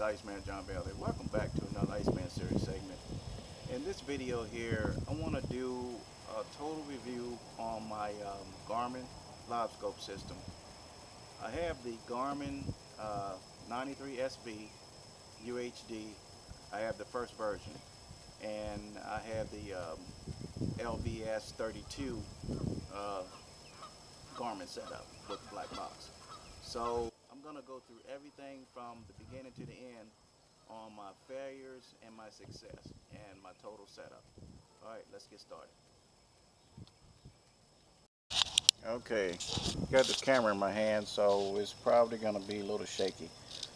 Iceman John Bailey. Welcome back to another Iceman series segment. In this video here, I want to do a total review on my Garmin live scope system. I have the Garmin 93SB UHD. I have the first version, and I have the LVS 32 Garmin setup with the black box. So I'm going to go through everything from the beginning to the end on my failures and my success and my total setup. Alright, let's get started. Okay, got this camera in my hand, so it's probably going to be a little shaky.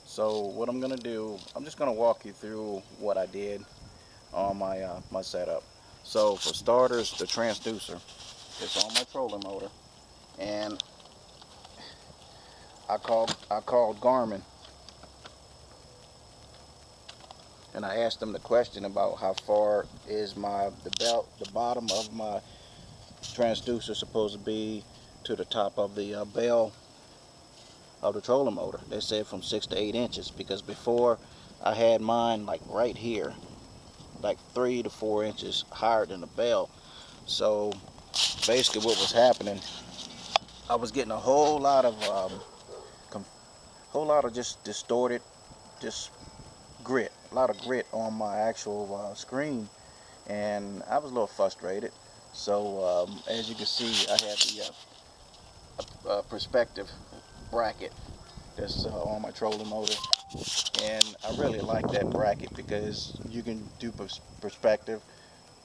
So what I'm going to do, I'm just going to walk you through what I did on my my setup. So for starters, the transducer is on my trolling motor, and I called Garmin, and I asked them the question about how far is the bottom of my transducer supposed to be to the top of the bell of the trolling motor. They said from 6 to 8 inches, because before I had mine like right here, like 3 to 4 inches higher than the bell. So basically what was happening, I was getting a whole lot of just distorted, just grit, a lot of grit on my actual screen, and I was a little frustrated. So as you can see, I have the perspective bracket that's on my trolling motor, and I really like that bracket because you can do perspective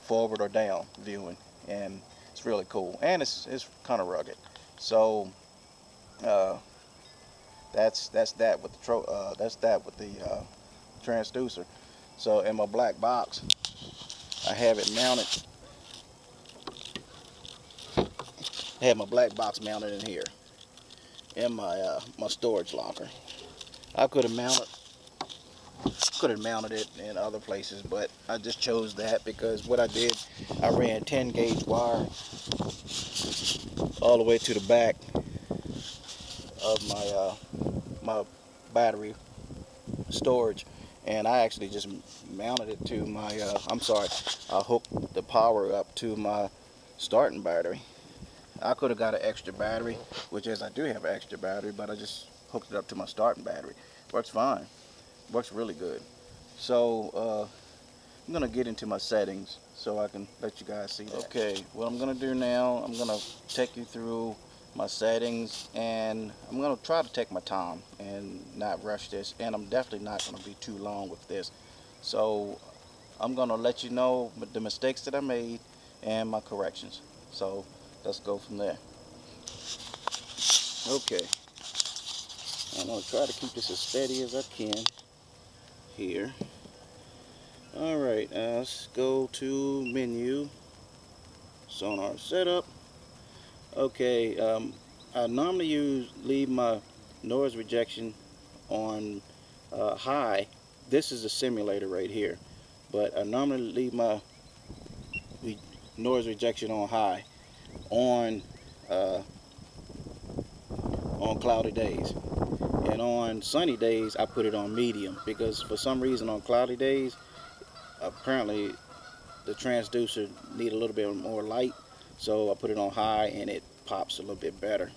forward or down viewing, and it's really cool, and it's kind of rugged. So that's that with the transducer. So in my black box, I have it mounted. I have my black box mounted in here in my my storage locker. I could have mounted it in other places, but I just chose that because what I did, I ran 10 gauge wire all the way to the back of my my battery storage, and I actually just mounted it to my I hooked the power up to my starting battery. I could have got an extra battery, which is, I do have an extra battery, but I just hooked it up to my starting battery. Works fine. Works really good. So I'm going to get into my settings so I can let you guys see that. Okay, what I'm going to do now, I'm going to take you through my settings, and I'm going to try to take my time and not rush this, and I'm definitely not going to be too long with this. So I'm going to let you know the mistakes that I made and my corrections. So let's go from there. Okay, I'm going to try to keep this as steady as I can here. Alright, let's go to menu, Sonar setup. Okay, I normally leave my noise rejection on high. This is a simulator right here, but I normally leave my noise rejection on high on cloudy days, and on sunny days I put it on medium, because for some reason on cloudy days apparently the transducer need a little bit more light, so I put it on high and it pops a little bit better.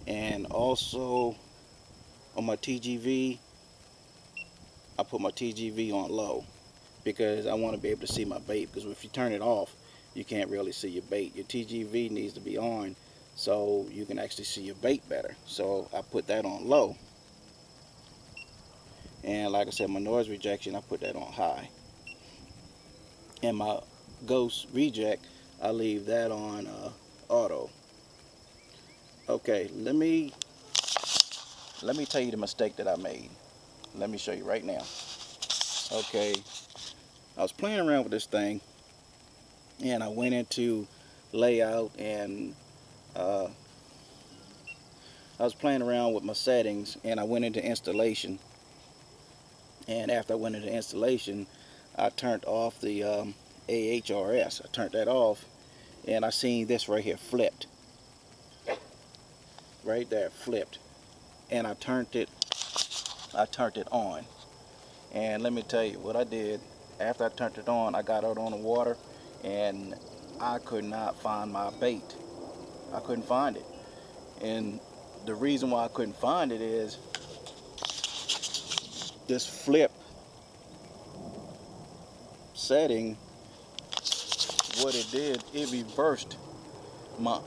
And also on my TGV, I put my TGV on low because I want to be able to see my bait, because if you turn it off you can't really see your bait. Your TGV needs to be on so you can actually see your bait better. So I put that on low, and like I said, my noise rejection, I put that on high, and my ghost reject, I leave that on auto. Okay, let me tell you the mistake that I made. Let me show you right now. Okay, I was playing around with this thing, and I went into layout, and I was playing around with my settings, and I went into installation, and after I went into installation I turned off the AHRS. I turned that off, and I seen this right here flipped. Right there flipped, and I turned it on, And let me tell you what I did. After I turned it on, I got out on the water, and I could not find my bait. I couldn't find it. And the reason why I couldn't find it is this flip setting. What it did, it reversed my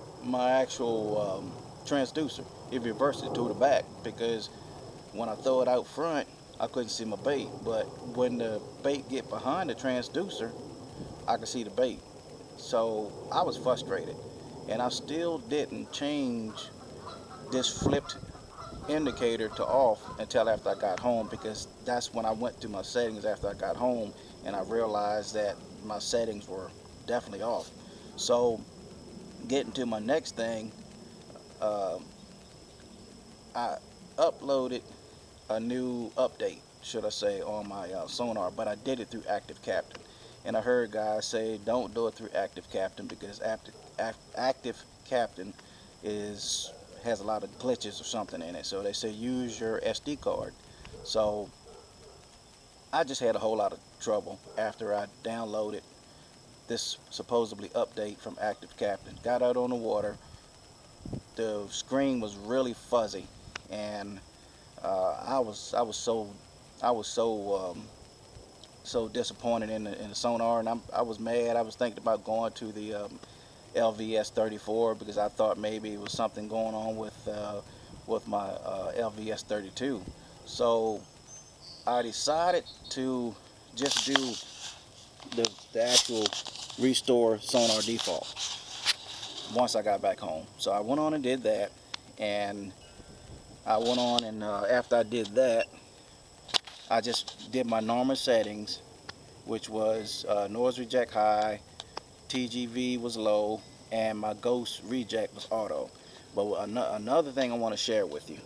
actual transducer. It reversed it to the back, because when I throw it out front, I couldn't see my bait. But when the bait get behind the transducer, I could see the bait. So I was frustrated, and I still didn't change this flipped indicator to off until after I got home, because that's when I went to my settings after I got home, and I realized that my settings were definitely off. So getting to my next thing, uh, I uploaded a new update, should I say, on my Sonar, but I did it through Active Captain. And I heard guys say don't do it through Active Captain, because Active Captain has a lot of glitches or something in it. So they say use your SD card. So I just had a whole lot of trouble after I downloaded this supposedly update from Active Captain. Got out on the water, the screen was really fuzzy, and I was so disappointed in the Sonar, and I was mad. I was thinking about going to the LVS 34, because I thought maybe it was something going on with my LVS 32. So I decided to just do the actual restore Sonar default once I got back home. So I went on and did that, and I went on and after I did that, I just did my normal settings, which was noise reject high, TGV was low, and my ghost reject was auto. But another thing I want to share with you,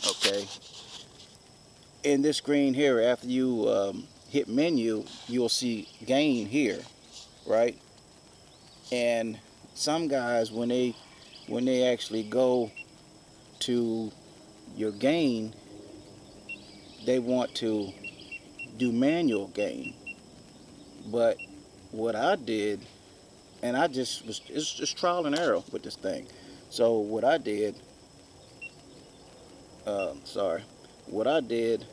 okay? In this screen here, after you hit menu, you'll see gain here, right? And some guys, when they actually go to your gain, they want to do manual gain. But what I did, and it's just trial and error with this thing. So what I did, what I did,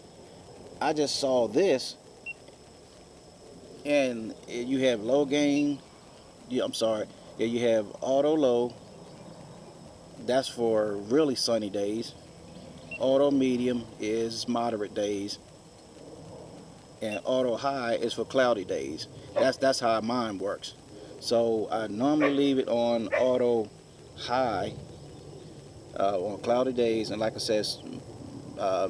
I just saw this, and you have low gain. Yeah, you have auto low. That's for really sunny days. Auto medium is moderate days, and auto high is for cloudy days. That's how mine works. So I normally leave it on auto high on cloudy days, and like I said,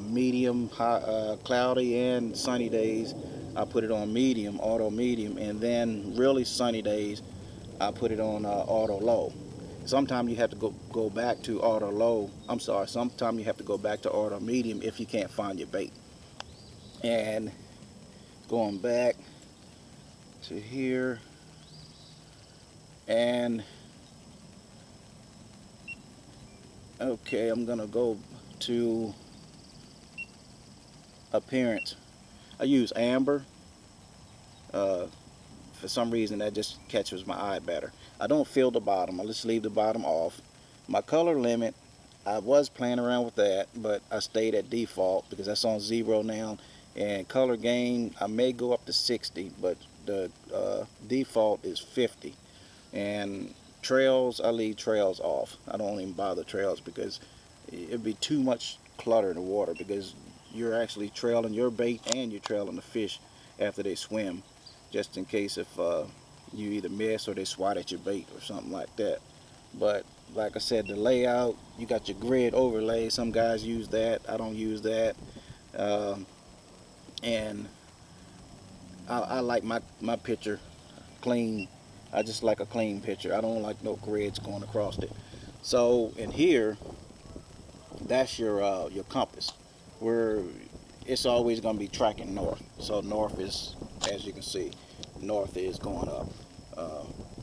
medium, high, cloudy and sunny days, I put it on medium, auto medium, and then really sunny days, I put it on auto low. Sometimes you have to go back to auto low. Sometimes you have to go back to auto medium if you can't find your bait. And going back to here, and okay, I'm gonna go to appearance. I use amber. For some reason that just catches my eye better. I don't fill the bottom. I just leave the bottom off. My color limit, I was playing around with that, but I stayed at default because that's on 0 now. And color gain, I may go up to 60, but the default is 50. And trails, I leave trails off. I don't even bother trails because it'd be too much clutter in the water, because you're actually trailing your bait and you're trailing the fish after they swim, just in case if you either miss or they swat at your bait or something like that. But like I said, the layout, you got your grid overlay. Some guys use that. I don't use that. And I like my picture clean. I just like a clean picture. I don't like no grids going across it. So in here, that's your compass, where it's always going to be tracking north. So north is, as you can see, north is going up,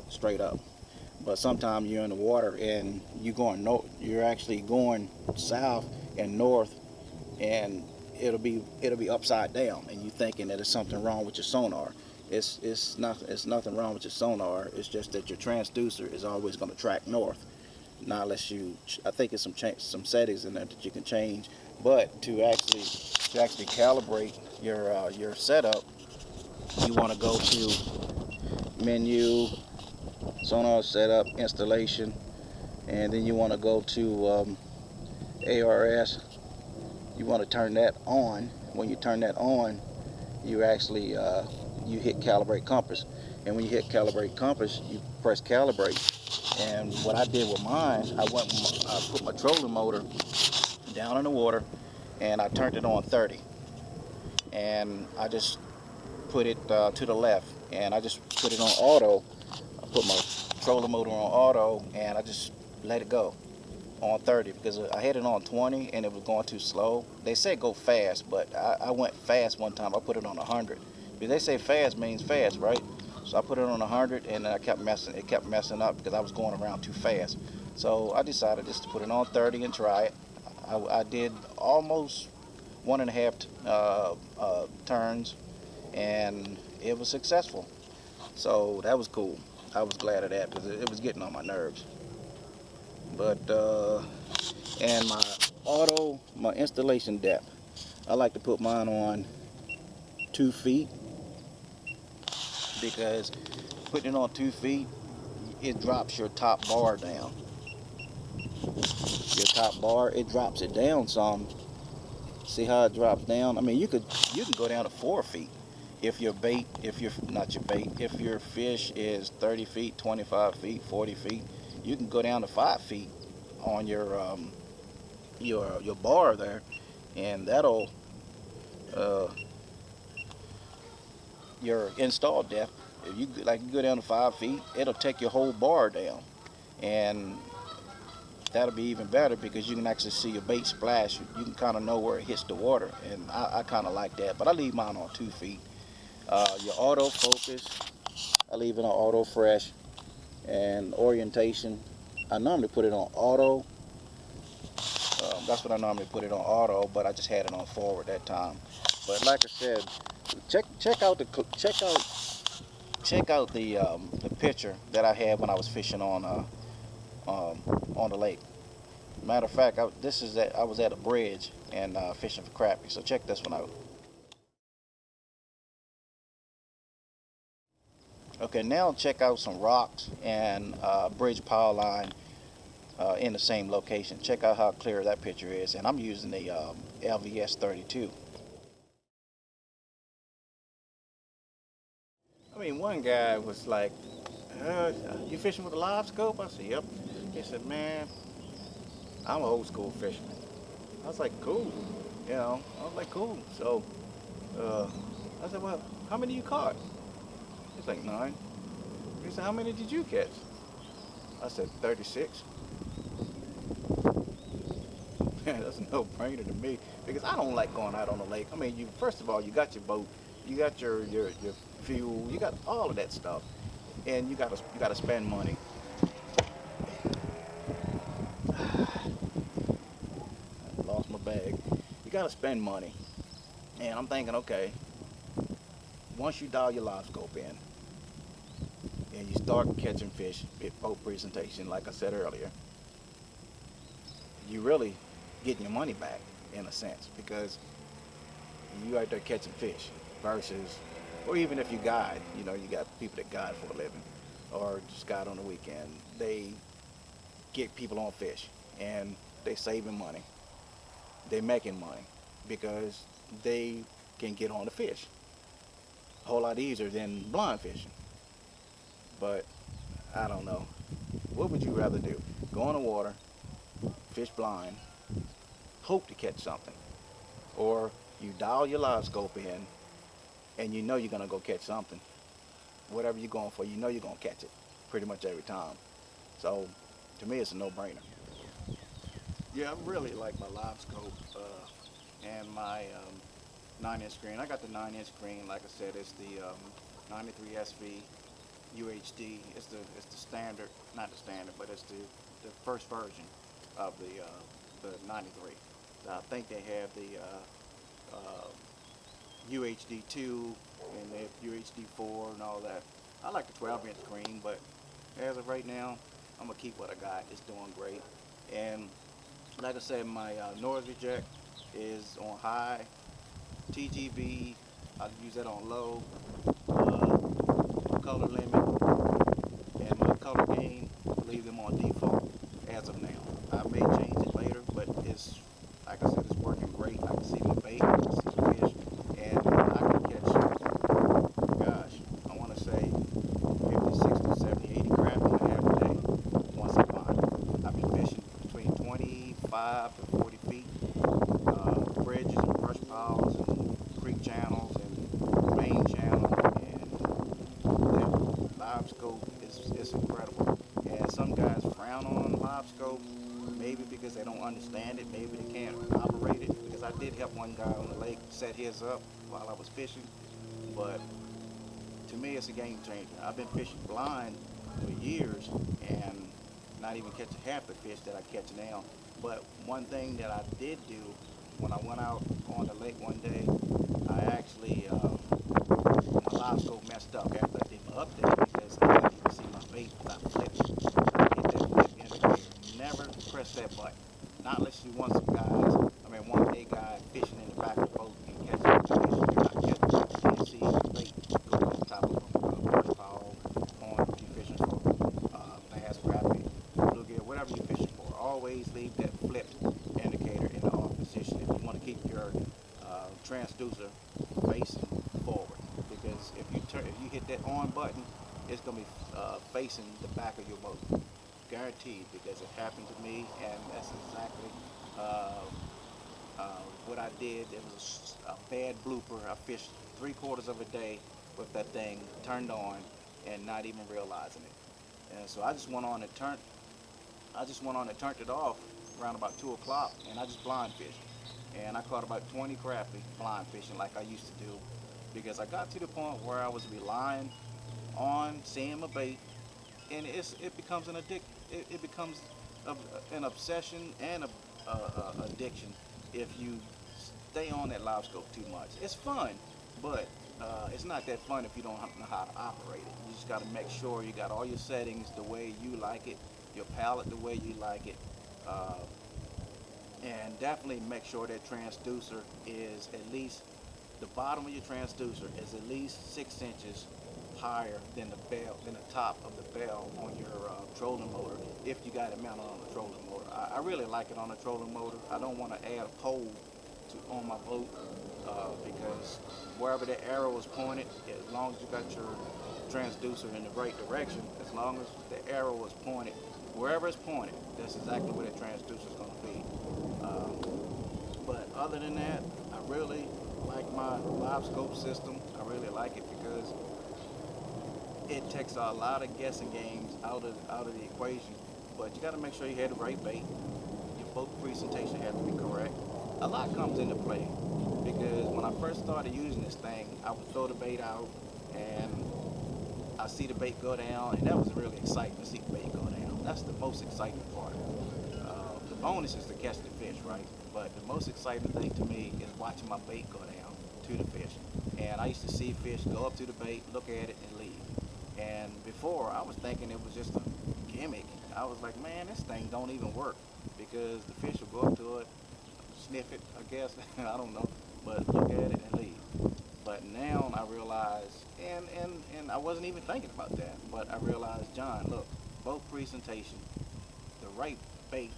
straight up. But sometimes you're in the water and you're actually going south and north, and it'll be upside down, and you thinking that there's something wrong with your sonar. It's nothing wrong with your sonar. It's just that your transducer is always going to track north. Not unless you, I think it's some settings in there that you can change. But to actually calibrate your setup, you want to go to menu, sonar setup, installation, and then you want to go to ARS. You want to turn that on. When you turn that on, you actually you hit calibrate compass, and when you hit calibrate compass, you press calibrate. And what I did with mine, I put my trolling motor down in the water, and I turned it on 30, and I just put it to the left, and I just put it on auto. I put my trolling motor on auto, and I just let it go on 30 because I had it on 20 and it was going too slow. They said go fast, but I went fast one time. I put it on 100 because they say fast means fast, right? So I put it on 100, and it kept messing up because I was going around too fast. So I decided just to put it on 30 and try it. I did almost 1.5 turns, and it was successful. So that was cool. I was glad of that because it was getting on my nerves. But and my installation depth, I like to put mine on 2 feet, because putting it on 2 feet, it drops your top bar down. Your top bar, it drops it down some. See how it drops down? I mean, you can go down to 4 feet if your bait, if your fish is 30 feet, 25 feet, 40 feet. You can go down to 5 feet on your bar there, and that'll your install depth. If you go down to 5 feet, it'll take your whole bar down, and that'll be even better because you can actually see your bait splash. You can kind of know where it hits the water, and I kind of like that. But I leave mine on 2 feet. Your auto focus, I leave it on auto fresh, and orientation, I normally put it on auto. That's what I normally put it on auto, but I just had it on forward that time. But like I said, check out the picture that I had when I was fishing on the lake. Matter of fact, I was at a bridge and fishing for crappie. So check this one out. Okay, now check out some rocks and bridge power line in the same location. Check out how clear that picture is, and I'm using the LVS 32. I mean, one guy was like, you fishing with a live scope? I said, yep. He said, man, I'm an old school fisherman. I was like, cool. You know, I was like, cool. So I said, well, how many you caught? He's like, 9. He said, how many did you catch? I said, 36. Man, that's a no-brainer to me, because I don't like going out on the lake. I mean, first of all, you got your boat, you got your fuel, you got all of that stuff, and you gotta spend money. I lost my bag. You gotta spend money, and I'm thinking, okay, once you dial your live scope in, and you start catching fish at boat presentation, like I said earlier, you really getting your money back in a sense, because you out there catching fish versus, or even if you guide, you know, you got people that guide for a living or just guide on the weekend. They get people on fish and they saving money. They making money because they can get on the fish a whole lot easier than blind fishing. But I don't know. What would you rather do? Go in the water, fish blind, hope to catch something, or you dial your live scope in and you know you're gonna go catch something. Whatever you're going for, you know you're gonna catch it pretty much every time. So to me, it's a no-brainer. Yeah, I really like my live scope and my 9-inch screen. I got the 9-inch screen. Like I said, it's the 93 SV UHD. It's the standard, not the standard, but it's the first version of the 93. I think they have the UHD2 and they have UHD4 and all that. I like the 12-inch screen, but as of right now, I'm gonna keep what I got. It's doing great. And like I said, my noise reject is on high. TGV, I use that on low. Color limit and my color gain, leave them on default as of now. I may change it later, but it's, like I said, it's working great. I can see the bait, I can see the fish, and I can catch, gosh, I want to say 50, 60, 70, 80 crab in a half a day once I find it. I've been fishing between 25 to 40 feet, bridges and brush piles and creek channels and main channel, and live scope is incredible. And some guys frown on live scope, maybe because they don't understand it, maybe they can't operate it, because I did help one guy on the lake set his up while I was fishing. But to me, it's a game changer. I've been fishing blind for years and not even catching half the fish that I catch now. But one thing that I did do when I went out on the lake one day, I actually, my live scope messed up after I did my update, because I couldn't even see my bait without flipping. I hit that flip indicator. Never press that button. Not unless you want some guys, one day guy fishing in the back of the boat and catching fish. You're not catching, you can't see the bait go to the top of the brush pile, pond, if you're fishing for bass, crappie, bluegill, whatever you're fishing for. Always leave that flip indicator in the off position if you want to keep your transducer facing forward, because if you hit that on button, it's going to be facing the back of your boat, guaranteed, because it happened to me, and that's exactly what I did. It was a bad blooper. I fished 3/4 of a day with that thing turned on and not even realizing it. And so I just went on and turned it off around about 2 o'clock, and I just blind fished. And I caught about 20 crappie blind fishing like I used to do, because I got to the point where I was relying on seeing my bait, and it becomes an addiction. It becomes an obsession and a addiction if you stay on that live scope too much. It's fun, but it's not that fun if you don't know how to operate it. You just got to make sure you got all your settings the way you like it, your palette the way you like it, and definitely make sure that transducer is at least, the bottom of your transducer is at least 6 inches higher than the bell, than the top of the bell on your trolling motor, if you got it mounted on a trolling motor. I really like it on a trolling motor. I don't want to add a pole on my boat, because wherever the arrow is pointed, as long as you got your transducer in the right direction, as long as the arrow is pointed, wherever it's pointed, that's exactly where the transducer is going to be. But other than that, I really like my live scope system. I really like it because it takes a lot of guessing games out of the equation. But you got to make sure you have the right bait. Your boat presentation has to be correct. A lot comes into play, because when I first started using this thing, I would throw the bait out and I see the bait go down, and that was really exciting to see the bait go down. That's the most exciting part. The bonus is to catch the fish, right? But the most exciting thing to me is watching my bait go down to the fish. And I used to see fish go up to the bait, look at it, and leave. And before, I was thinking it was just a gimmick. I was like, man, this thing don't even work, because the fish will go up to it, sniff it, I guess, I don't know, but look at it and leave. But now I realize, and I wasn't even thinking about that, but I realized, John, look, boat presentation, the right bait,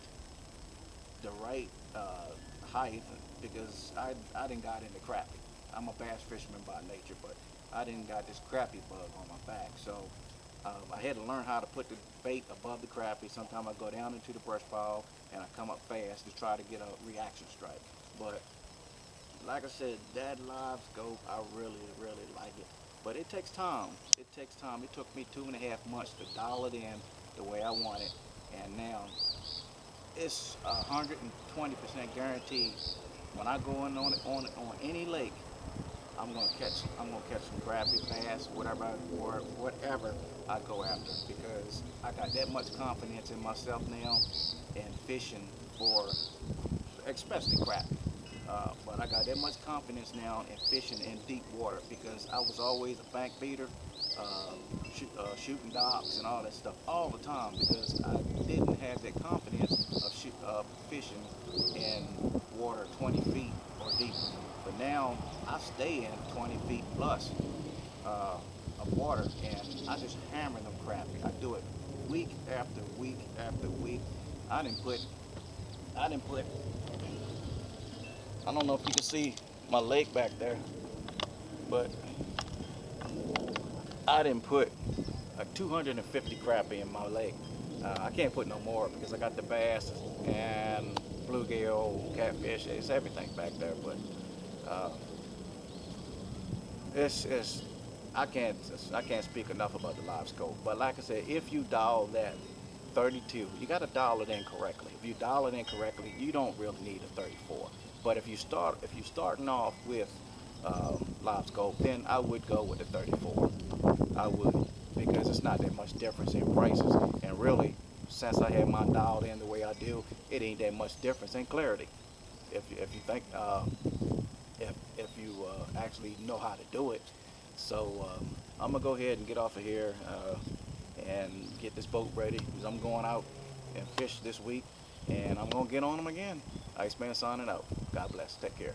the right height, because I didn't got into crappie. I'm a bass fisherman by nature, but I didn't got this crappie bug on my back, so I had to learn how to put the bait above the crappie. Sometimes I go down into the brush pile and I come up fast to try to get a reaction strike. But like I said, that live scope, I really, really like it. But it takes time. It takes time. It took me 2.5 months to dial it in the way I want it, and now it's 120% guaranteed. When I go in on any lake, I'm gonna catch some crappie, bass, whatever I go after, because I got that much confidence in myself now and fishing for especially crappie. But But I got that much confidence now in fishing in deep water because I was always a bank beater, shooting docks and all that stuff all the time because I didn't have that confidence of fishing in water 20 feet or deeper. But now I stay in 20 feet plus of water, and I just hammer them crappie. I do it week after week after week. I didn't put I don't know if you can see my lake back there, but I didn't put a 250 crappie in my lake. I can't put no more because I got the bass and bluegill, catfish, it's everything back there. But it's I can't speak enough about the live scope. But like I said, if you dial that 32, you got to dial it in correctly. If you dial it in correctly, you don't really need a 34. But if you're starting off with live scope, then I would go with the 34. I would, because it's not that much difference in prices, and really, since I have mine dialed in the way I do, it ain't that much difference in clarity. If you think if you actually know how to do it. So I'm gonna go ahead and get off of here and get this boat ready because I'm going out and fish this week, and I'm gonna get on them again. Iceman signing out. God bless. Take care.